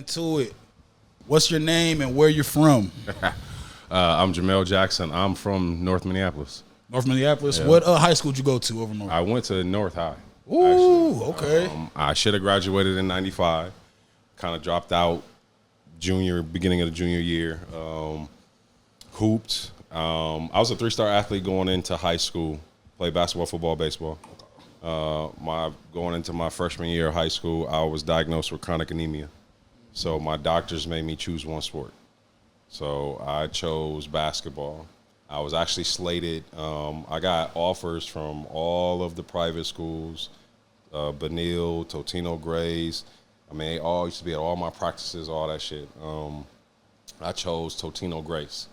into it. What's your name and where you're from? I'm Jamil Jackson. I'm from North Minneapolis. North Minneapolis. Yeah. What high school did you go to over north? I went to North High. Ooh, okay. I should have graduated in '95. Kind of dropped out beginning of the junior year. Hooped. I was a 3-star athlete going into high school. Played basketball, football, baseball. Going into my freshman year of high school, I was diagnosed with chronic anemia. So my doctors made me choose one sport. So I chose basketball. I was actually slated. I got offers from all of the private schools, Benil, Totino Grace. I mean, they all used to be at all my practices, all that shit. I chose Totino Grace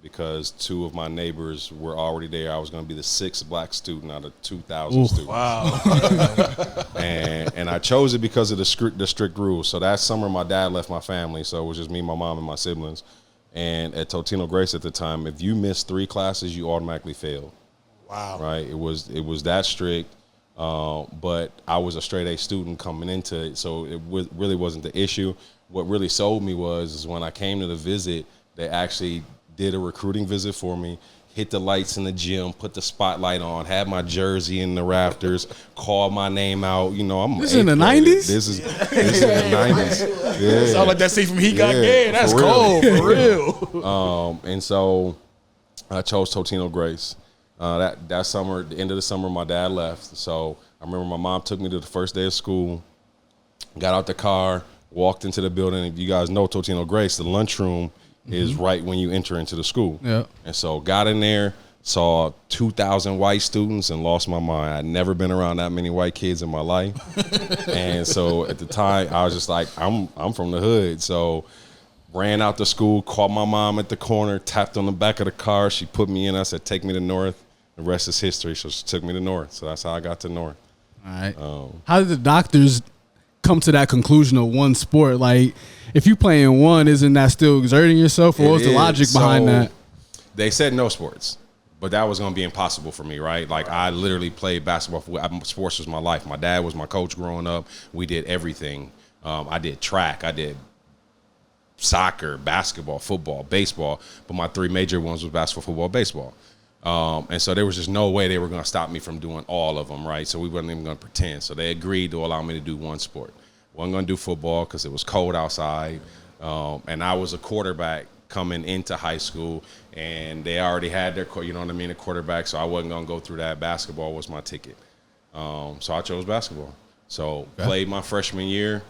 because 2 of my neighbors were already there. I was going to be the 6th black student out of 2,000 students. Wow. and I chose it because of the strict rules. So that summer, my dad left my family, so it was just me, my mom, and my siblings. And at Totino Grace at the time, if you missed 3 classes, you automatically failed. Wow. Right? It was that strict. But I was a straight A student coming into it, so it really wasn't the issue. What really sold me was when I came to the visit, they actually did a recruiting visit for me, hit the lights in the gym, put the spotlight on, had my jersey in the rafters, called my name out. You know, I'm this in the 90s? This is in the 90s. Yeah. Sound like that scene from He Got Game. That's cold, for real. And so I chose Totino Grace. That summer, the end of the summer, my dad left. So I remember my mom took me to the first day of school, got out the car, walked into the building. If you guys know Totino Grace, the lunchroom is right when you enter into the school. Yeah. And so got in there, saw 2,000 white students and lost my mind. I'd never been around that many white kids in my life. And so at the time, I was just like, I'm from the hood. So ran out the school, called my mom at the corner, tapped on the back of the car. She put me in. I said, take me to North. The rest is history. So she took me to North. So that's how I got to North. All right. How did the doctors come to that conclusion of one sport? Like, if you play in one, isn't that still exerting yourself? Or what's the logic behind that? They said no sports, but that was going to be impossible for me, right? Like, I literally played basketball. Sports was my life. My dad was my coach growing up. We did everything. I did track. I did soccer, basketball, football, baseball. But my 3 major ones was basketball, football, baseball. And so there was just no way they were going to stop me from doing all of them, right? So we wasn't even going to pretend. So they agreed to allow me to do one sport. Wasn't going to do football because it was cold outside. And I was a quarterback coming into high school, and they already had their, a quarterback, so I wasn't going to go through that. Basketball was my ticket. So I chose basketball. So played my freshman year,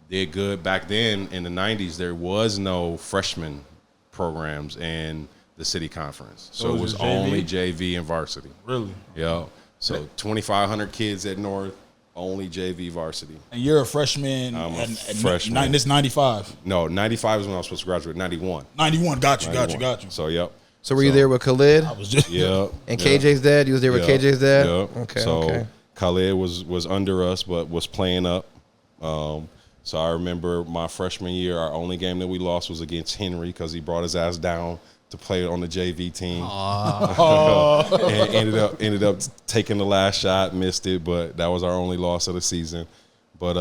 did good. Back then in the 90s, there was no freshman programs in the city conference. So it was only JV and varsity. Really? Yeah. So 2,500 kids at North, only JV varsity. And you're a freshman. I'm a freshman. This 95. No, 95 is when I was supposed to graduate. 91. 91. Got you. 91. Got you. So, yep. So were you there with Khalid? I was just. Yeah. And KJ's dad? You was there with KJ's dad? Yep. Okay. So Khalid was under us, but was playing up. So I remember my freshman year, our only game that we lost was against Henry because he brought his ass down to play on the JV team. And ended up taking the last shot, missed it, but that was our only loss of the season. But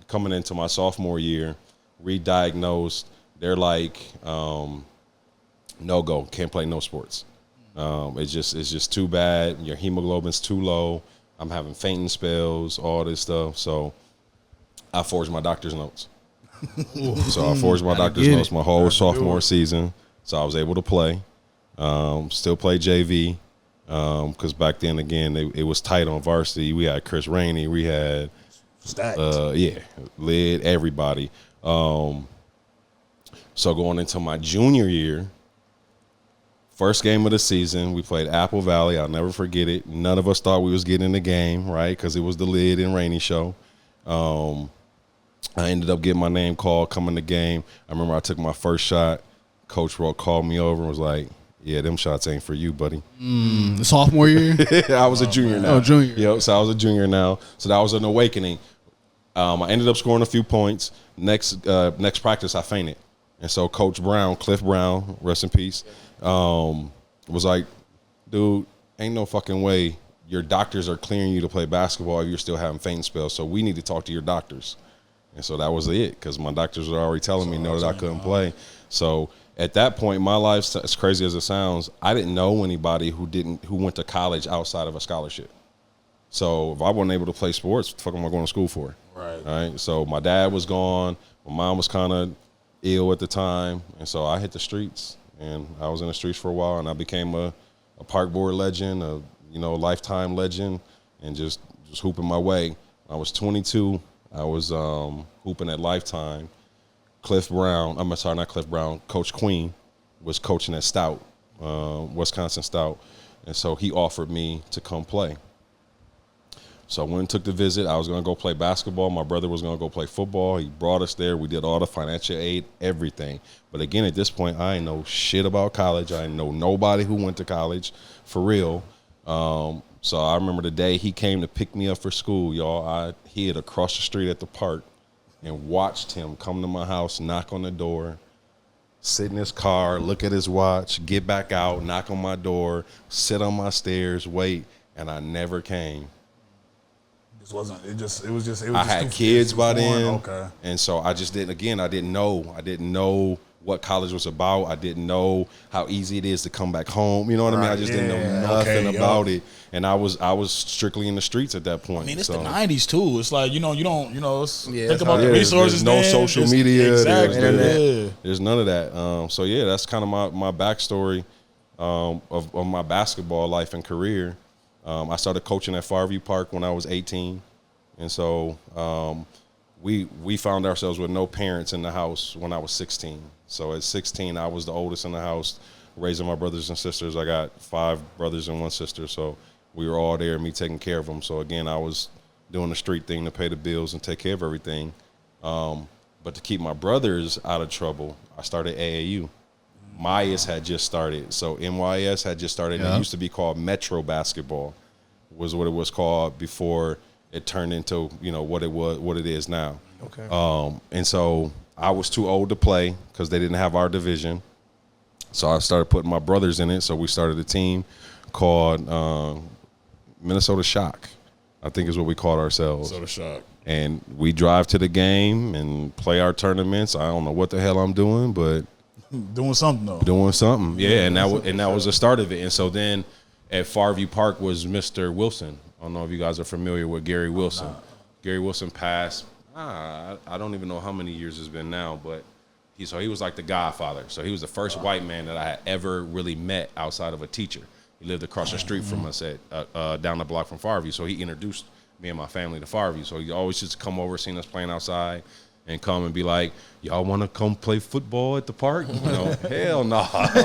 coming into my sophomore year, re-diagnosed, they're like, no go, can't play no sports. It's just too bad. Your hemoglobin's too low. I'm having fainting spells, all this stuff. So I forged my doctor's notes. So I forged my doctor's notes my whole sophomore season. So I was able to play, still play JV, because back then, again, it was tight on varsity. We had Chris Rainey. We had, Lid, everybody. So going into my junior year, first game of the season, we played Apple Valley. I'll never forget it. None of us thought we was getting in the game, right, because it was the Lid and Rainey show. I ended up getting my name called coming the game. I remember I took my first shot. Coach Rock called me over and was like, yeah, them shots ain't for you, buddy. The sophomore year? I was a junior now. Oh, junior. Yep, so I was a junior now. So that was an awakening. I ended up scoring a few points. Next practice, I fainted. And so Coach Brown, Cliff Brown, rest in peace, was like, dude, ain't no fucking way your doctors are clearing you to play basketball if you're still having fainting spells. So we need to talk to your doctors. And so that was it, because my doctors were already telling me that I couldn't play. So at that point, my life, as crazy as it sounds, I didn't know anybody who went to college outside of a scholarship. So if I wasn't able to play sports, what the fuck am I going to school for? Right. So my dad was gone. My mom was kind of ill at the time. And so I hit the streets. And I was in the streets for a while. And I became a park board legend, a lifetime legend, and just hooping my way. When I was 22. I was hooping at Lifetime. Coach Queen was coaching at Stout, Wisconsin Stout. And so he offered me to come play. So I went and took the visit. I was going to go play basketball. My brother was going to go play football. He brought us there. We did all the financial aid, everything. But again, at this point, I ain't know shit about college. I ain't know nobody who went to college for real. So I remember the day he came to pick me up for school, y'all. I hid across the street at the park and watched him come to my house, knock on the door, sit in his car, look at his watch, get back out, knock on my door, sit on my stairs, wait, and I never came. I had kids by then, and so I just didn't. I didn't know what college was about. I didn't know how easy it is to come back home. You know what I mean? I just didn't know nothing about it, and I was strictly in the streets at that point. I mean, it's the '90s too. It's like you don't think about the There's resources. no social media. Exactly. There's none of that. So yeah, that's kind of my backstory of my basketball life and career. I started coaching at Farview Park when I was 18, and so we found ourselves with no parents in the house when I was 16. So at 16, I was the oldest in the house, raising my brothers and sisters. I got 5 brothers and 1 sister, so we were all there, me taking care of them. So again, I was doing the street thing to pay the bills and take care of everything. But to keep my brothers out of trouble, I started AAU. MIAS had just started. So MYS had just started. Yeah. It used to be called Metro Basketball, was what it was called before it turned into, what it is now. Okay. And so I was too old to play because they didn't have our division. So I started putting my brothers in it. So we started a team called Minnesota Shock, I think is what we called ourselves. Minnesota Shock. And we drive to the game and play our tournaments. I don't know what the hell I'm doing, but doing something though. Doing something, yeah. And that was the start of it. And so then at Farview Park was Mr. Wilson. I don't know if you guys are familiar with Gary Wilson. Gary Wilson passed. I don't even know how many years it's been now, but he was like the godfather. So he was the first white man that I had ever really met outside of a teacher. He lived across the street from us at down the block from Farview. So he introduced me and my family to Farview. So he always used to come over, seeing us playing outside, and come and be like, y'all want to come play football at the park? Hell no. Right,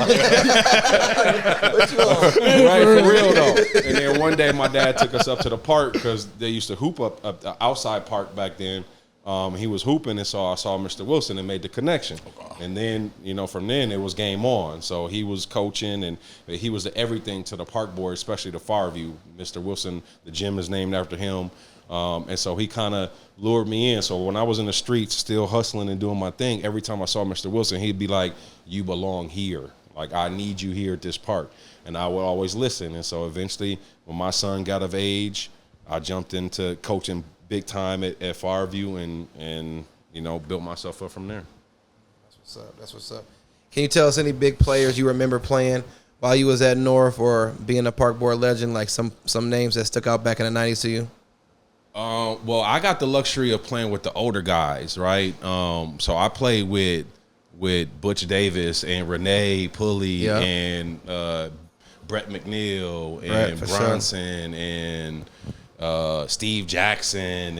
for real though. And then one day my dad took us up to the park because they used to hoop up the outside park back then. He was hooping, and so I saw Mr. Wilson and made the connection. And then, from then it was game on. So he was coaching, and he was the everything to the park board, especially the Farview. Mr. Wilson, the gym is named after him. And so he kind of lured me in. So when I was in the streets still hustling and doing my thing, every time I saw Mr. Wilson, he'd be like, you belong here. Like, I need you here at this park. And I would always listen. And so eventually, when my son got of age, I jumped into coaching big time at Farview and built myself up from there. That's what's up. Can you tell us any big players you remember playing while you was at North or being a park board legend, like some names that stuck out back in the 90s to you? Well, I got the luxury of playing with the older guys, right? So I played with Butch Davis and Renee Pulley and Brett McNeil and Bronson and Steve Jackson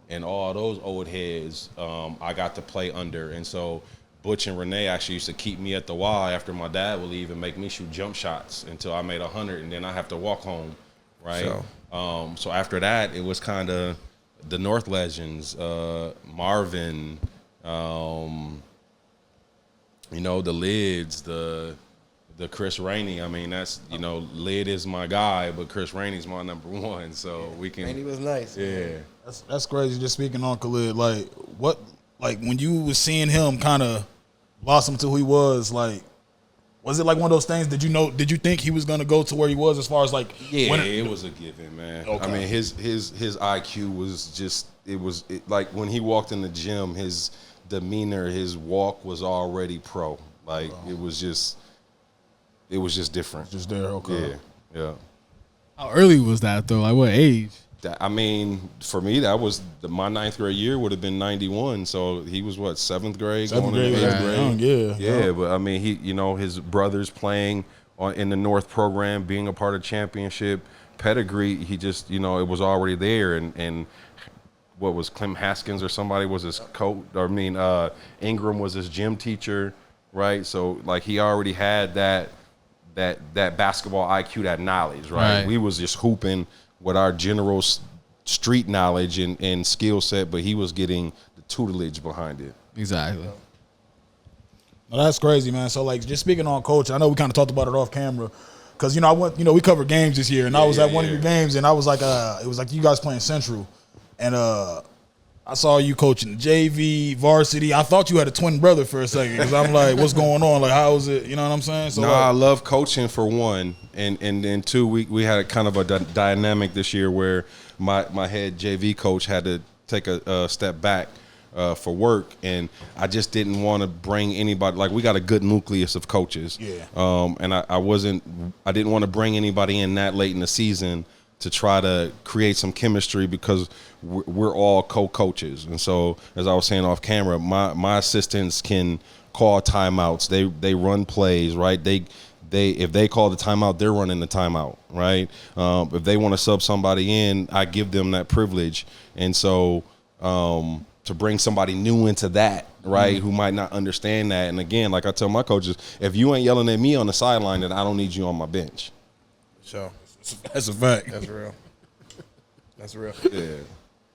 and all those old heads. I got to play under, and so Butch and Renee actually used to keep me at the Y after my dad would leave and make me shoot jump shots until I made 100, and then I have to walk home, right? So after that, it was kind of the North legends, Marvin, the Lids, the Chris Rainey. I mean, that's, Lid is my guy, but Chris Rainey's my number one. So we can. Rainey was nice. Yeah. That's crazy. Just speaking on Khalid, like when you was seeing him kind of blossom to who he was, like Was it like one of those things? Did you think he was gonna go to where he was as far as like? Yeah, it was a given, man. Okay. I mean, his IQ was like when he walked in the gym, his demeanor, his walk was already pro. Like it was just different. Just there, okay. Yeah. How early was that though? Like what age? I mean, for me, that was my 9th grade year would have been 91. So he was what, 7th grade, going into 8th grade. Yeah. But I mean, he, his brothers playing in the North program, being a part of championship pedigree. He just, it was already there. And what was Clem Haskins or somebody was his coach? Ingram was his gym teacher, right? So like he already had that basketball IQ, that knowledge, right? We was just hooping with our general street knowledge and skill set, but he was getting the tutelage behind it. Exactly. Well, that's crazy, man. So, like, just speaking on coach, I know we kind of talked about it off camera, because I went, we covered games this year, and I was at one of your games, and I was like, it was like you guys playing Central, and I saw you coaching JV, varsity. I thought you had a twin brother for a second, because I'm like, what's going on? Like, how is it? You know what I'm saying? So, I love coaching for one, and then two, we had a kind of a dynamic this year where my head JV coach had to take a step back for work, and I just didn't want to bring anybody. Like, we got a good nucleus of coaches, and I didn't want to bring anybody in that late in the season to try to create some chemistry, because we're all co-coaches. And so, as I was saying off camera, my assistants can call timeouts. They run plays, right? If they call the timeout, they're running the timeout, right? If they want to sub somebody in, I give them that privilege. And so to bring somebody new into that, right, who might not understand that. And again, like I tell my coaches, if you ain't yelling at me on the sideline, then I don't need you on my bench. So that's a fact. That's real. That's real. Yeah.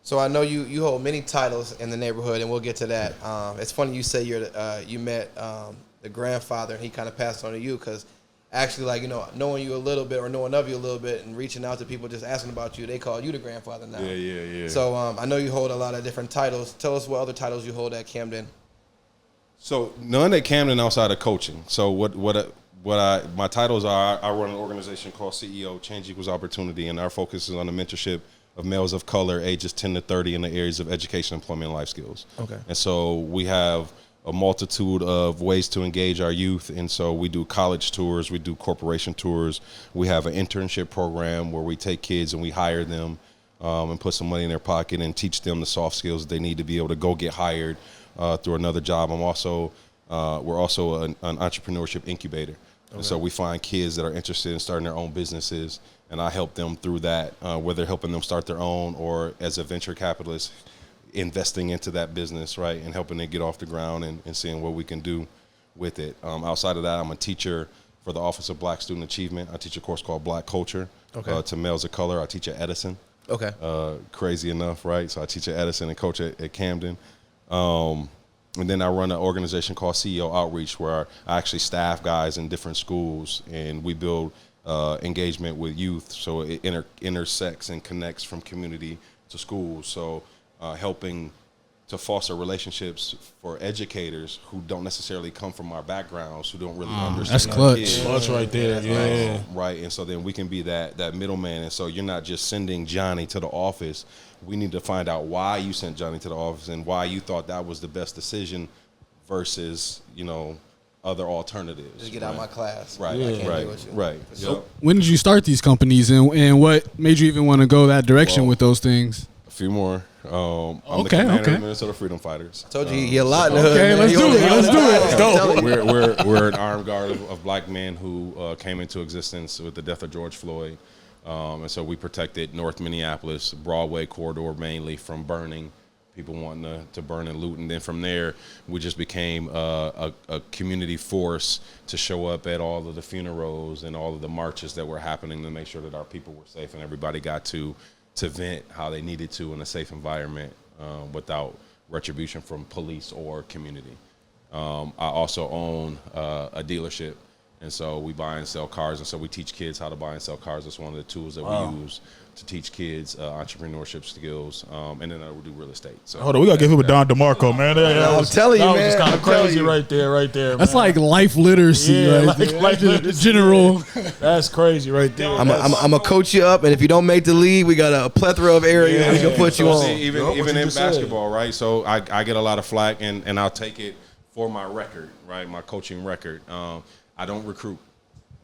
So I know you hold many titles in the neighborhood, and we'll get to that. It's funny you say you met the grandfather, and he kind of passed on to you, because actually, like, knowing you a little bit, or knowing of you a little bit, and reaching out to people just asking about you, they call you the grandfather now. Yeah. So I know you hold a lot of different titles. Tell us what other titles you hold at Camden. So none at Camden outside of coaching. So my titles are, I run an organization called CEO, Change Equals Opportunity, and our focus is on the mentorship of males of color ages 10 to 30 in the areas of education, employment, and life skills. Okay. And so we have a multitude of ways to engage our youth, and so we do college tours, we do corporation tours, we have an internship program where we take kids and we hire them and put some money in their pocket and teach them the soft skills that they need to be able to go get hired through another job. We're also an entrepreneurship incubator. Okay. And so we find kids that are interested in starting their own businesses, and I help them through that, whether helping them start their own or as a venture capitalist, investing into that business, right, and helping it get off the ground and seeing what we can do with it. Outside of that, I'm a teacher for the Office of Black Student Achievement. I teach a course called Black Culture to males of color. I teach at Edison. Okay. Crazy enough, right? So I teach at Edison and coach at Camden. And then I run an organization called CEO Outreach, where I actually staff guys in different schools, and we build engagement with youth, so it intersects and connects from community to schools. So helping to foster relationships for educators who don't necessarily come from our backgrounds, who don't really understand. That's clutch. Clutch right there. Yeah. Right, and so then we can be that middleman. And so you're not just sending Johnny to the office. We need to find out why you sent Johnny to the office and why you thought that was the best decision versus, other alternatives. Just get out of my class. Right, right. So when did you start these companies, and what made you even want to go that direction with those things? A few more. I'm the commander of the Minnesota Freedom Fighters. I told you you're a lot in the hood. Okay, let's do it. Let's go. We're an armed guard of black men who came into existence with the death of George Floyd. And so we protected North Minneapolis, Broadway corridor mainly, from burning, people wanting to burn and loot. And then from there, we just became a community force to show up at all of the funerals and all of the marches that were happening to make sure that our people were safe and everybody got to vent how they needed to in a safe environment without retribution from police or community. I also own a dealership And so we buy and sell cars, and so we teach kids how to buy and sell cars. That's one of the tools that we use to teach kids entrepreneurship skills, and then we do real estate. So hold on, we gotta give him a Don DeMarco, man. I'm telling you, man. That was just kind I'm of telling crazy you. right there. That's man. like life literacy, Yeah, right? like literacy. General. That's crazy right there. I'm gonna coach you up, and if you don't make the league, we got a plethora of areas we can put you So on. see, even What you in just said. basketball, right? So I get a lot of flack, and I'll take it for my record, right? My coaching record. I don't recruit.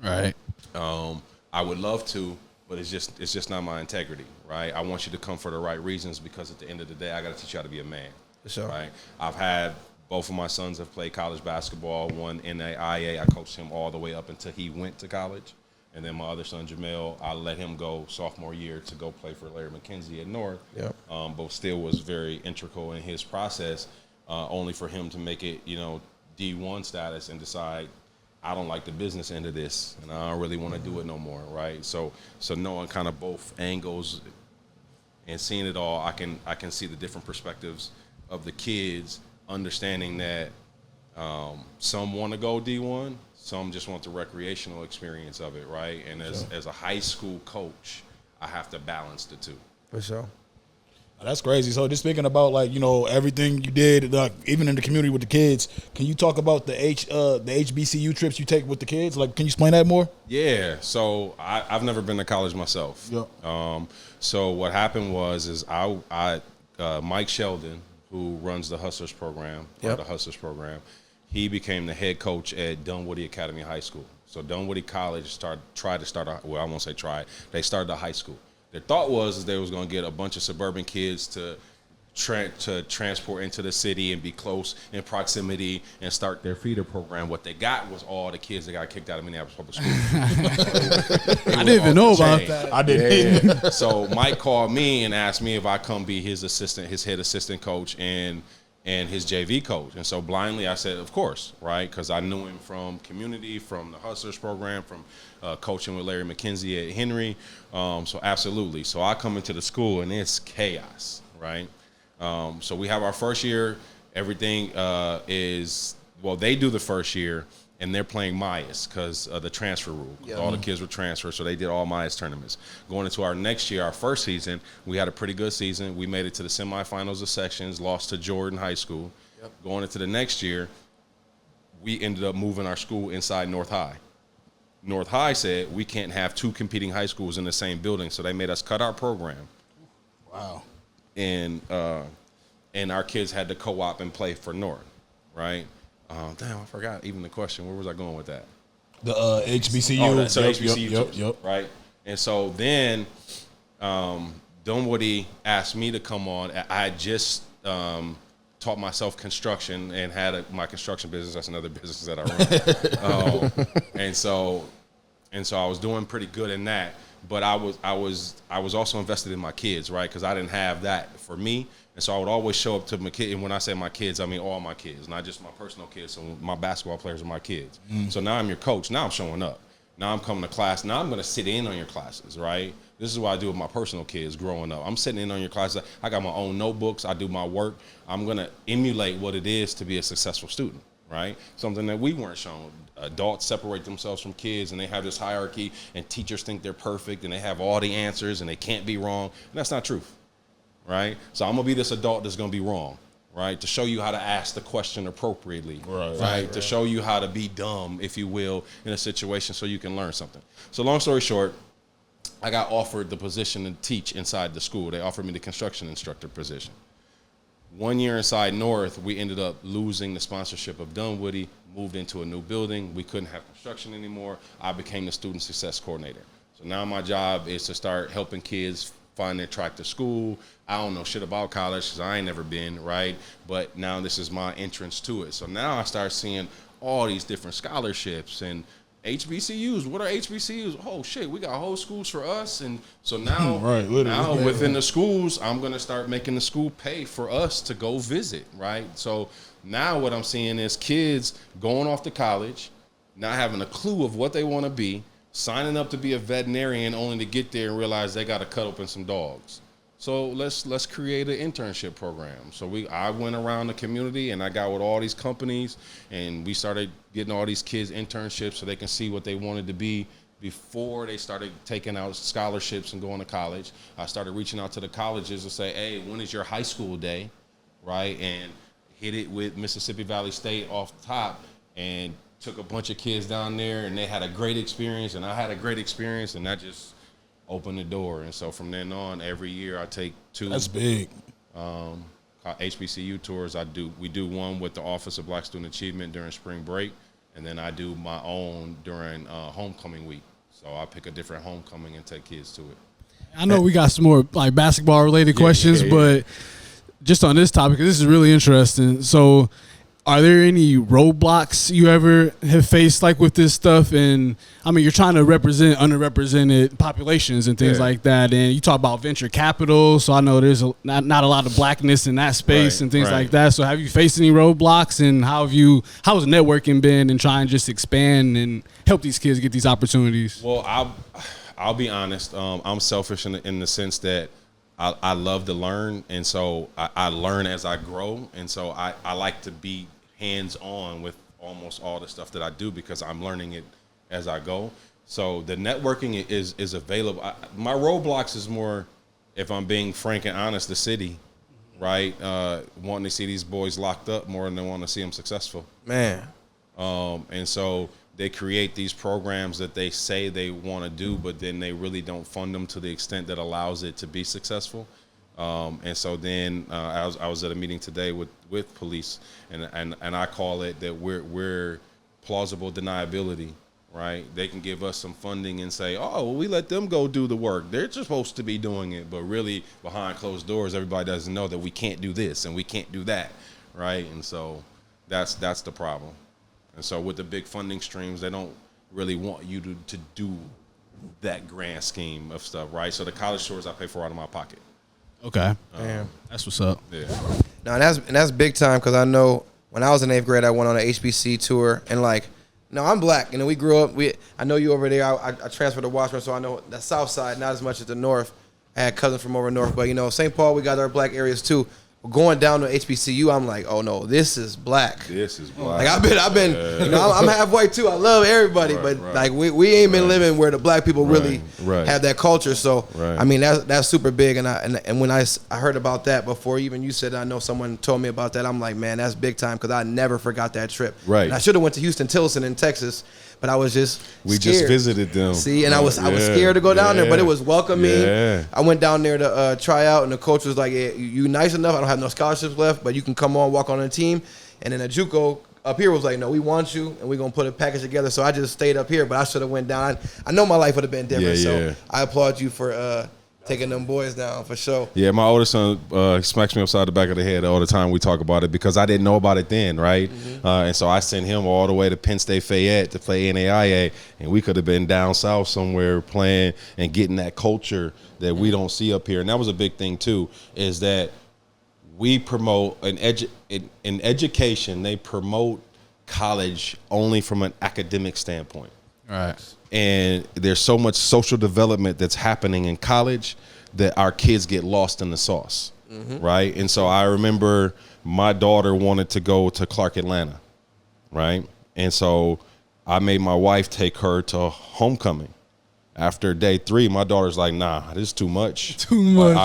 Right. I would love to, but it's just not my integrity, right? I want you to come for the right reasons, because at the end of the day, I got to teach you how to be a man, Sure. right? I've had both of my sons have played college basketball. One in the IA, I coached him all the way up until he went to college, and then my other son JAMIL, I let him go sophomore year to go play for Larry McKenzie at North. Yep. But still was very integral in his process, only for him to make it, D1 status and decide, I don't like the business end of this, and I don't really want to do it no more, right? So knowing kind of both angles and seeing it all, I can see the different perspectives of the kids, understanding that some want to go D1, some just want the recreational experience of it, right? And as a high school coach, I have to balance the two. For sure. That's crazy. So just speaking about everything you did, even in the community with the kids, can you talk about the HBCU trips you take with the kids? Like, can you explain that more? Yeah. So I've never been to college myself. Yep. So what happened was Mike Sheldon, who runs the Hustlers program, he became the head coach at Dunwoody Academy High School. So Dunwoody College tried to start they started a high school. Their thought was they was going to get a bunch of suburban kids to transport into the city and be close in proximity and start their feeder program. What they got was all the kids that got kicked out of Minneapolis Public Schools. I didn't even know about that. I didn't. Yeah. So Mike called me and asked me if I come be his head assistant coach and his JV coach. And so blindly I said, of course, right? Because I knew him from community, from the Hustlers program, from coaching with Larry McKenzie at Henry. So absolutely. So I come into the school and it's chaos, right? So we have our first year. Everything they do the first year, and they're playing Myas because of the transfer rule. Yeah. All the kids were transferred, so they did all Myas tournaments. Going into our next year, our first season, we had a pretty good season. We made it to the semifinals of sections, lost to Jordan High School. Yep. Going into the next year, we ended up moving our school inside North High. North High said we can't have two competing high schools in the same building, so they made us cut our program. Wow. And our kids had to co-op and play for North, right? Damn, I forgot even the question. Where was I going with that? The HBCU. HBCU, yep. Right? And so then Dunwoody asked me to come on. I had just taught myself construction and had my construction business. That's another business that I run. And so I was doing pretty good in that. But I was also invested in my kids, right? Because I didn't have that for me. And so I would always show up to my kids. And when I say my kids, I mean all my kids, not just my personal kids. So my basketball players are my kids. So now I'm your coach. Now I'm showing up. Now I'm coming to class. Now I'm going to sit in on your classes, right? This is what I do with my personal kids growing up. I'm sitting in on your classes. I got my own notebooks. I do my work. I'm going to emulate what it is to be a successful student, right? Something that we weren't shown. Adults separate themselves from kids, and they have this hierarchy, and teachers think they're perfect, and they have all the answers, and they can't be wrong. And that's not truth, right? So I'm going to be this adult that's going to be wrong, right? To show you how to ask the question appropriately, right? To show you how to be dumb, if you will, in a situation so you can learn something. So long story short, I got offered the position to teach inside the school. They offered me the construction instructor position. 1 year inside North, we ended up losing the sponsorship of Dunwoody, moved into a new building. We couldn't have construction anymore. I became the student success coordinator. So now my job is to start helping kids find their track to school. I don't know shit about college because I ain't never been, right? But now this is my entrance to it. So now I start seeing all these different scholarships and HBCUs. What are HBCUs? Oh shit, we got whole schools for us. And so now, within the schools, I'm gonna start making the school pay for us to go visit, right? So now what I'm seeing is kids going off to college, not having a clue of what they want to be, signing up to be a veterinarian only to get there and realize they got to cut open some dogs, So let's create an internship program. So I went around the community and I got with all these companies and we started getting all these kids internships so they can see what they wanted to be before they started taking out scholarships and going to college. I started reaching out to the colleges to say, hey, when is your high school day, right? And hit it with Mississippi Valley State off the top and took a bunch of kids down there and they had a great experience and I had a great experience and that just opened the door. And so from then on, every year I take 2. That's big. HBCU tours. We do one with the Office of Black Student Achievement during spring break, and then I do my own during homecoming week. So I pick a different homecoming and take kids to it. I know we got some more like basketball related questions, but just on this topic, this is really interesting. So are there any roadblocks you ever have faced like with this stuff? And I mean, you're trying to represent underrepresented populations and things like that. And you talk about venture capital. So I know there's not a lot of blackness in that space and things like that. So have you faced any roadblocks, and how's networking been and trying to just expand and help these kids get these opportunities? Well, I'll be honest. I'm selfish in the sense that I love to learn. And so I learn as I grow. And so I like to be hands-on with almost all the stuff that I do because I'm learning it as I go. So the networking is available. My roadblocks is more, if I'm being frank and honest, the city, right? Wanting to see these boys locked up more than they want to see them successful. Man. And so they create these programs that they say they want to do, but then they really don't fund them to the extent that allows it to be successful. And so then I was at a meeting today with police, and I call it that we're plausible deniability, right? They can give us some funding and say, oh, well, we let them go do the work. They're supposed to be doing it, but really behind closed doors, everybody doesn't know that we can't do this and we can't do that, right? And so that's the problem. And so with the big funding streams, they don't really want you to do that grand scheme of stuff, right? So the college tours I pay for out of my pocket. Okay. That's what's up. Yeah. No, and that's big time, because I know when I was in 8th grade, I went on an HBC tour, and like, no, I'm black. You know, we grew up. I know you over there. I transferred to Washburn, so I know the South Side, not as much as the North. I had cousins from over North, but you know, St. Paul, we got our black areas too. Going down to HBCU, I'm like, oh no, this is black. This is black. Like I've been, you know, I'm half white too. I love everybody, but like we ain't been living where the black people really have that culture. So I mean, that's super big. And when I heard about that before even you said, I know someone told me about that. I'm like, man, that's big time, because I never forgot that trip. Right. And I should have went to Houston Tilson in Texas, but I was just scared. Just visited them. See, and I was scared to go down there, but it was welcoming. Yeah. I went down there to try out, and the coach was like, hey, you nice enough. I don't have no scholarships left, but you can come on, walk on the team. And then a JUCO up here was like, no, we want you, and we're going to put a package together. So I just stayed up here, but I should have went down. I know my life would have been different, so I applaud you for taking them boys down, for sure. Yeah, my oldest son smacks me upside the back of the head all the time we talk about it, because I didn't know about it then, right? And so I sent him all the way to Penn State Fayette to play NAIA, and we could have been down south somewhere playing and getting that culture that we don't see up here. And that was a big thing too, is that we promote in education, they promote college only from an academic standpoint. Right. And there's so much social development that's happening in college that our kids get lost in the sauce, right? And so I remember my daughter wanted to go to Clark Atlanta, right? And so I made my wife take her to homecoming. After day 3, my daughter's like, nah, this is too much. Too much.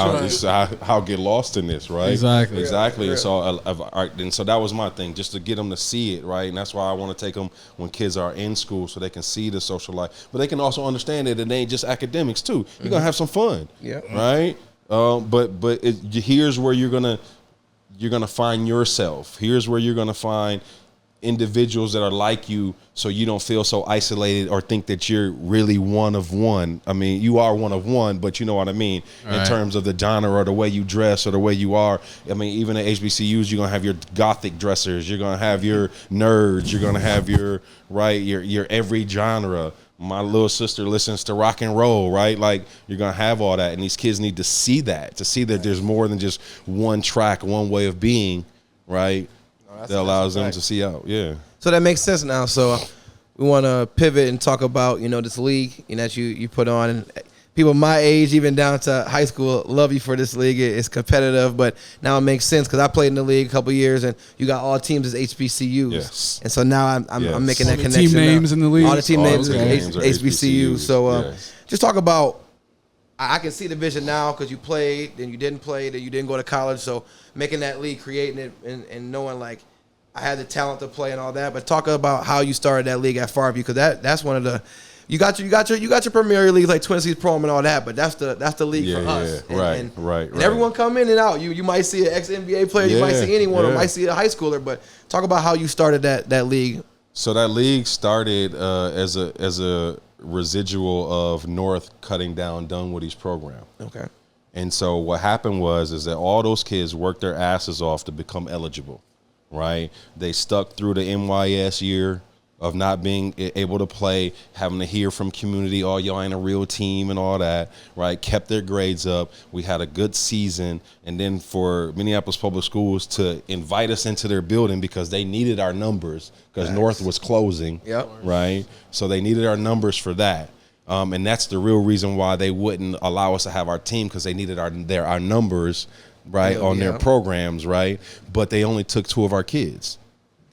I'll get lost in this, right? Exactly. And so that was my thing, just to get them to see it, right? And that's why I want to take them when kids are in school, so they can see the social life. But they can also understand that it ain't just academics too. You're going to have some fun, right? But here's where you're gonna find yourself. Here's where you're going to find individuals that are like you, so you don't feel so isolated or think that you're really one of one. I mean, you are one of one, but you know what I mean, in terms of the genre or the way you dress or the way you are. I mean, even at HBCUs, you're going to have your gothic dressers, you're going to have your nerds, you're going to have your every genre. My little sister listens to rock and roll, right? Like, you're going to have all that, and these kids need to see that there's more than just one track, one way of being, right? That allows them to see out, So that makes sense now. So we want to pivot and talk about, you know, this league, you know, that you put on. And people my age, even down to high school, love you for this league. It's competitive, but now it makes sense because I played in the league a couple years, and you got all teams as HBCUs. Yes. And so now I'm making All that the connection. team names in the league? All the team All names the is games are HBCUs. So yes. just talk about, I can see the vision now because you played, then you didn't play, then you didn't go to college. So making that league, creating it, and knowing like I had the talent to play and all that. But talk about how you started that league at Farview, because that's one of the you got your Premier League like Twin Cities Prom and all that, but that's the league for us. And, Right. And everyone come in and out. You might see an ex-NBA player, you might see anyone, or might see a high schooler. But talk about how you started that league. So that league started as a residual of North cutting down Dunwoody's program. Okay. And so what happened is that all those kids worked their asses off to become eligible, right? They stuck through the NYS year of not being able to play, having to hear from community, oh, y'all ain't a real team and all that, right? Kept their grades up. We had a good season. And then for Minneapolis Public Schools to invite us into their building because they needed our numbers because North was closing, right? So they needed our numbers for that. And that's the real reason why they wouldn't allow us to have our team, because they needed our numbers, right, on their programs, right? But they only took 2 of our kids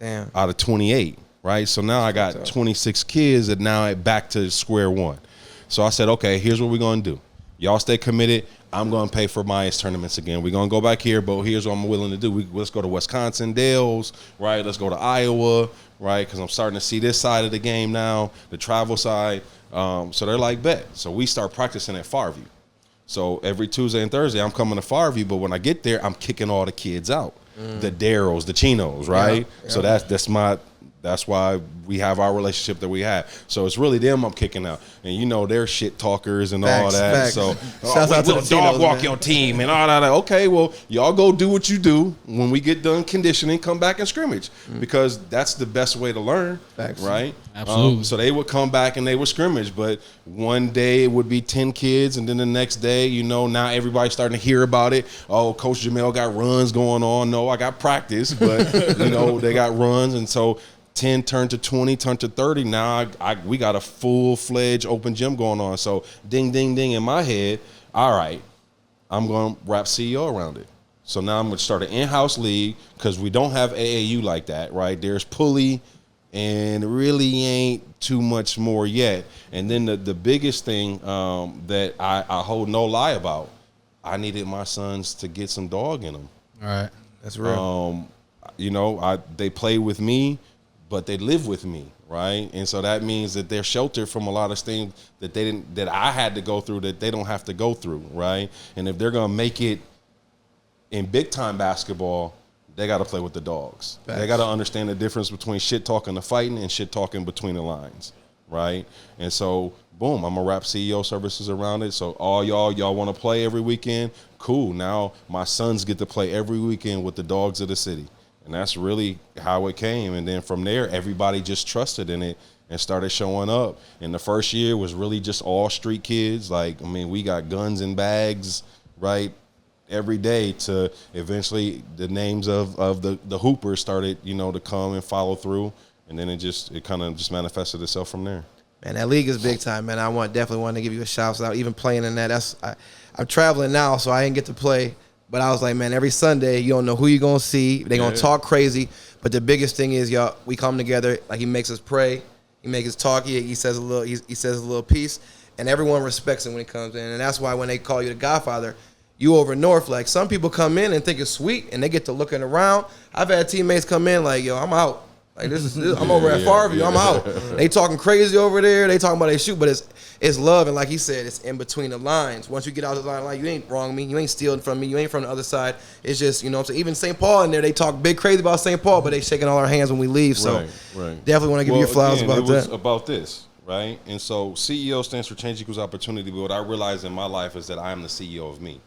out of 28. Right, so now I got 26 kids and now back to square one. So I said, okay, here's what we're gonna do. Y'all stay committed. I'm gonna pay for Maya's tournaments again. We're gonna go back here, but here's what I'm willing to do. Let's go to Wisconsin Dells, right? Let's go to Iowa, right? Because I'm starting to see this side of the game now, the travel side. So they're like, bet. So we start practicing at Farview. So every Tuesday and Thursday, I'm coming to Farview, but when I get there, I'm kicking all the kids out, the Darryls, the Chinos, right? So that's why we have our relationship that we have. So it's really them I'm kicking out. And you know, they're shit talkers and all that. Facts. So Shouts out to the dog Chinos, walk man. your team and all that. Okay, well, y'all go do what you do. When we get done conditioning, come back and scrimmage. Because that's the best way to learn. Facts. Right? Absolutely. So they would come back and they would scrimmage. But one day it would be 10 kids, and then the next day, you know, now everybody's starting to hear about it. Oh, Coach JAMIL got runs going on. No, I got practice, but you know, they got runs. And so 10 turned to 20, turned to 30. Now we got a full-fledged open gym going on. So ding, ding, ding in my head. All right, I'm going to wrap CEO around it. So now I'm going to start an in-house league because we don't have AAU like that, right? There's Pulley, and really ain't too much more yet. And then the biggest thing that I hold no lie about, I needed my sons to get some dog in them. All right. That's real. You know, they play with me, but they live with me, right? And so that means that they're sheltered from a lot of things that I had to go through that they don't have to go through, right? And if they're gonna make it in big time basketball, they got to play with the dogs. Facts. They got to understand the difference between shit talking to fighting and shit talking between the lines, right? And so, boom, I'm gonna wrap CEO services around it. So all y'all want to play every weekend? Cool. Now my sons get to play every weekend with the dogs of the city. And that's really how it came. And then from there, everybody just trusted in it and started showing up. And the first year was really just all street kids. Like, I mean, we got guns and bags, right, every day, to eventually the names of the hoopers started, you know, to come and follow through. And then it kind of just manifested itself from there. Man, that league is big time, man. Definitely want to give you a shout out. Even playing in that, I'm traveling now, so I didn't get to play. But I was like, man, every Sunday, you don't know who you're going to see. They're going to talk crazy. But the biggest thing is, y'all, we come together. Like, he makes us pray. He makes us talk. He says a little piece. And everyone respects him when he comes in. And that's why when they call you the Godfather, you over North, like, some people come in and think it's sweet, and they get to looking around. I've had teammates come in like, yo, I'm out. Like, I'm over at Farview. I'm out. They talking crazy over there. They talking about they shoot, but it's love. And like he said, it's in between the lines. Once you get out the line, you ain't wrong me. You ain't stealing from me. You ain't from the other side. It's just, you know what I'm saying? Even St. Paul in there, they talk big crazy about St. Paul, but they shaking all our hands when we leave. So right. Definitely want to give you your flowers again, about that. About this, right? And so CEO stands for Change Equals Opportunity. But what I realized in my life is that I am the CEO of me,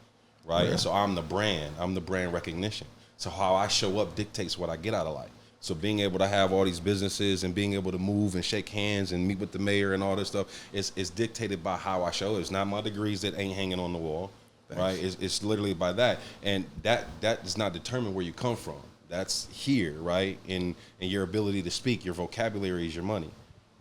right? And so I'm the brand. I'm the brand recognition. So how I show up dictates what I get out of life. So being able to have all these businesses and being able to move and shake hands and meet with the mayor and all this stuff is dictated by how I show. It's not my degrees that ain't hanging on the wall, right? It's literally by that. And that does not determine where you come from. That's here, right? And your ability to speak, your vocabulary is your money,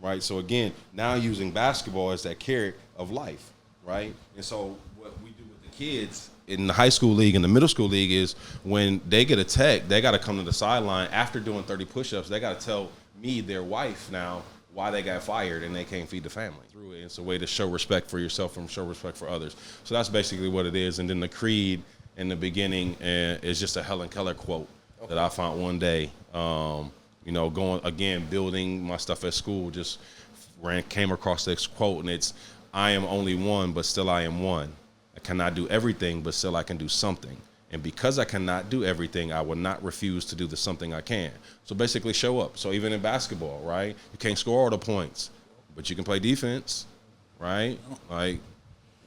right? So again, now using basketball as that carrot of life, right? And so what we do with the kids in the high school league and the middle school league is when they get a tech, they got to come to the sideline after doing 30 push-ups. They got to tell me, their wife, now why they got fired and they can't feed the family. Through it, it's a way to show respect for yourself and show respect for others. So that's basically what it is. And then the creed in the beginning is just a Helen Keller quote that I found one day. You know, going again, building my stuff at school, just came across this quote, and it's, "I am only one, but still I am one. I cannot do everything, but still I can do something. And because I cannot do everything, I will not refuse to do the something I can." So basically show up. So even in basketball, right? You can't score all the points, but you can play defense, right? Like,